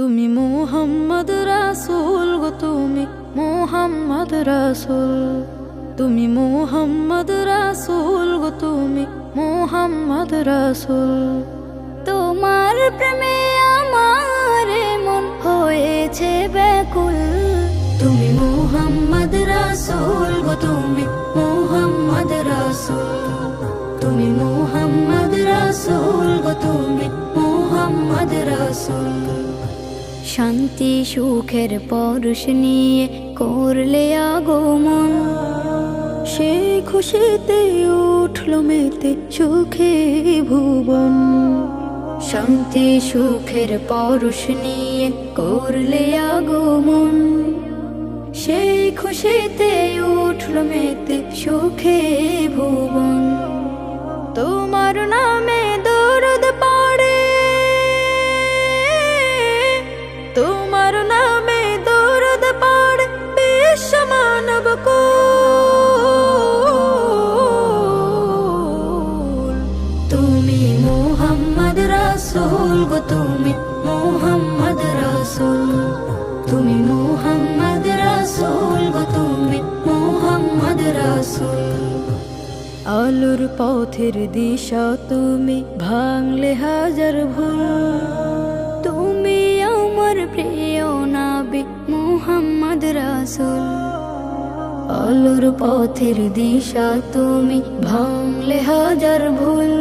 তুমি মুহাম্মদ রাসূল গো, তুমি মুহাম্মদ রাসূল, তুমি মুহাম্মদ রাসূল গো, তুমি মুহাম্মদ রাসূল। তোমার প্রেমে আমার মন হয়েছে ব্যাকুল। তুমি মুহাম্মদ রাসূল গো, তুমি মুহাম্মদ রাসূল, তুমি মুহাম্মদ রাসূল গো, তুমি মুহাম্মদ রাসূল। শান্তি সুখের পরশ নিয়ে করলে আগমন, সেই খুশিতে উঠল মেতে সুখে ভুবন। শান্তি সুখের পরশ নিয়ে করলে আগমন, সেই খুশিতে উঠল মেতে সুখে ভুবন। তোমার নামে দরুদ পড়ে, তোমার নামে দরুদ পড়ে বিশ্ব মানব কুল। তুমি মুহাম্মদ রাসূল গো, তুমি মুহাম্মদ রাসূল, তুমি মুহাম্মদ রাসূল গো, তুমি মুহাম্মদ রাসূল। আলোর পথের দিশা তুমি, ভাঙলে হাজার ভুল। তুমি আমার প্রিয় নবী মুহাম্মদ রাসূল। আলোর পথের দিশা তুমি, ভাঙলে হাজার ভুল।